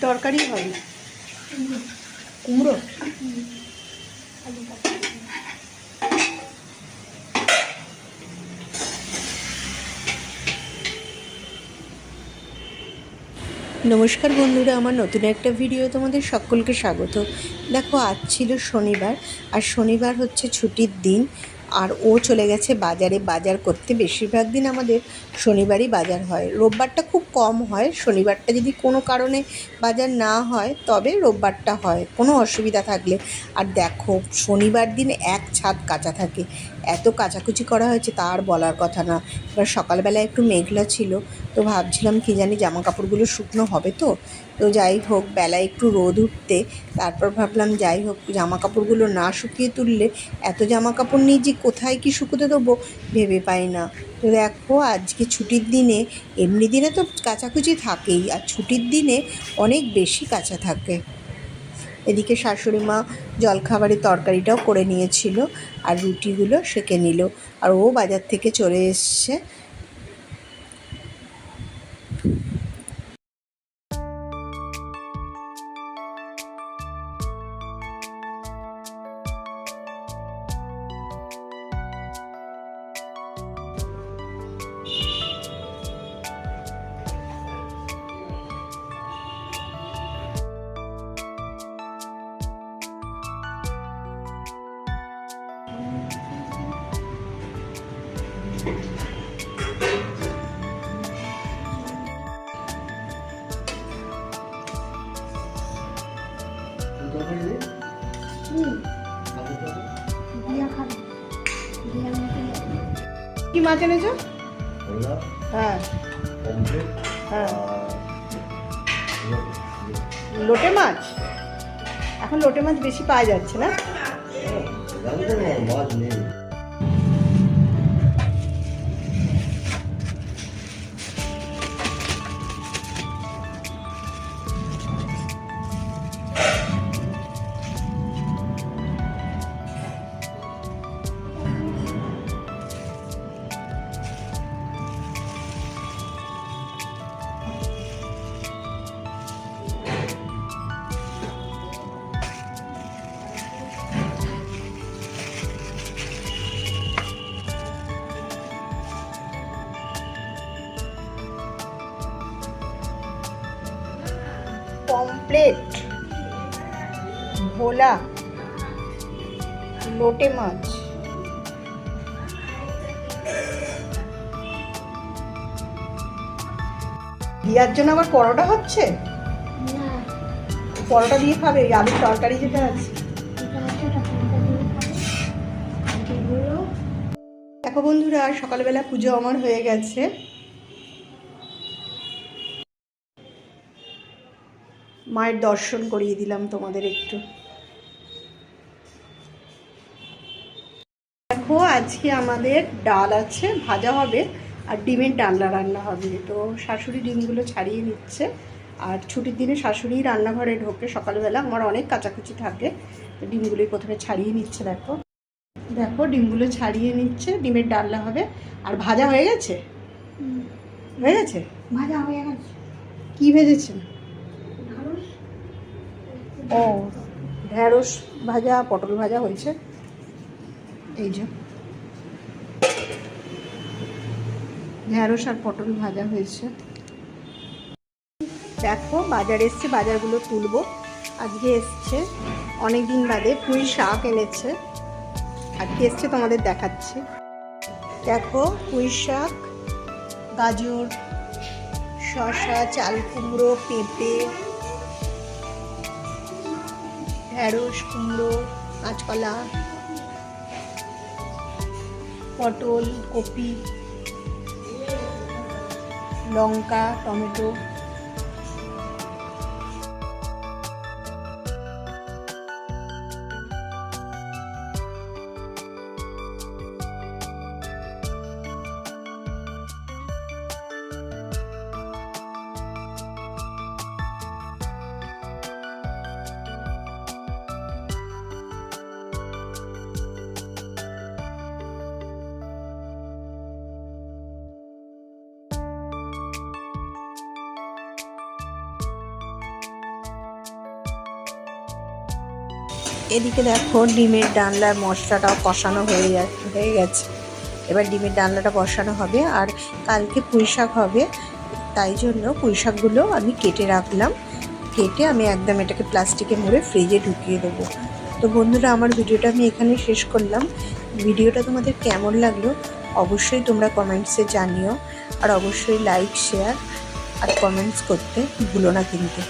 তরকারি হবে? কুমড়ো। নমস্কার বন্ধুরা, আমার নতুন একটা ভিডিও তোমাদের সকলকে স্বাগত। দেখো, আজ ছিল শনিবার, আর শনিবার হচ্ছে ছুটির দিন। আর ও চলে গেছে বাজারে বাজার করতে। বেশিরভাগ দিন আমাদের শনিবারই বাজার হয়, রোববারটা খুব কম হয়। শনিবারটা যদি কোনো কারণে বাজার না হয় তবে রোববারটা হয়, কোনো অসুবিধা থাকলে। আর দেখো, শনিবার দিন এক ছাদ কাঁচা থাকে, এত কাচাকুচি করা হয়েছে তার বলার কথা না। এবার সকালবেলা একটু মেঘলা ছিল, তো ভাবছিলাম কি জানি জামা কাপড়গুলো শুকনো হবে তো যাই হোক, বেলায় একটু রোদ উঠতে তারপর ভাবলাম যাই হোক, জামা কাপড়গুলো না শুকিয়ে তুললে এত জামা কাপড় নিয়ে যে কোথায় কি শুকোতে দেবো ভেবে পাই না। তো দেখো, আজকে ছুটির দিনে, এমনি দিনে তো কাচাকুচি থাকেই, আর ছুটির দিনে অনেক বেশি কাচা থাকে। এদিকে শাশুড়ি মা জলখাবারের তরকারিটাও করে নিয়েছিল, আর রুটিগুলো সেঁকে নিল, আর ও বাজার থেকে চলে এসছে। কি মাছ এনেছো? হ্যাঁ হ্যাঁ, লোটে মাছ। এখন লোটে মাছ বেশি পাওয়া যাচ্ছে না। পমফ্রেট, ভোলা, লোটে মাছ। দিয়ার জন্য আবার পরোটা হচ্ছে? পরোটা দিয়ে খাবে? আলুর তরকারি যেটা আছে। দেখো বন্ধুরা, সকালবেলা পুজো আমার হয়ে গেছে। মায়ের দর্শন করিয়ে দিলাম তোমাদের একটু। দেখো, আজকে আমাদের ডাল আছে, ভাজা হবে, আর ডিমের ডালনা রান্না হবে। তো শাশুড়ি ডিমগুলো ছাড়িয়ে নিচ্ছে, আর ছুটির দিনে শাশুড়ি রান্নাঘরে ঢোকে সকালবেলা, আমার অনেক কাচাকুচি থাকে, তো ডিমগুলোই প্রথমে ছাড়িয়ে নিচ্ছে। দেখো দেখো, ডিমগুলো ছাড়িয়ে নিচ্ছে, ডিমের ডালনা হবে। আর ভাজা হয়ে গেছে? হয়ে গেছে, ভাজা হয়ে গেছে। কি ভেজেছেন? ও, ঢেঁড়স ভাজা, পটল ভাজা হয়েছে। এই যে ঢেঁড়স আর পটল ভাজা হয়েছে। দেখো, বাজার এসছে, বাজারগুলো তুলবো। আজকে এসছে অনেক দিন বাদে পুঁই শাক এনেছে, আজকে এসছে, তোমাদের দেখাচ্ছি। দেখো, পুঁই শাক, গাজর, শসা, চাল কুমড়ো, পেঁপে, ঢেঁড়স, কুমড়ো, কাঁচকলা, পটল, কপি, লঙ্কা, টমেটো। এদিকে দেখো ডিমের ডালনার মশলাটাও কষানো হয়ে গেছে। এবার ডিমের ডালনাটা বসানো হবে, আর কালকে পুঁই শাক হবে, তাই জন্য পুঁই শাকগুলো আমি কেটে রাখলাম। কেটে আমি একদম এটাকে প্লাস্টিকে মুড়ে ফ্রিজে ঢুকিয়ে দেবো। তো বন্ধুরা, আমার ভিডিওটা আমি এখানে শেষ করলাম। ভিডিওটা তোমাদের কেমন লাগলো অবশ্যই তোমরা কমেন্টসে জানিও, আর অবশ্যই লাইক, শেয়ার আর কমেন্টস করতে ভুলো না কিন্তু।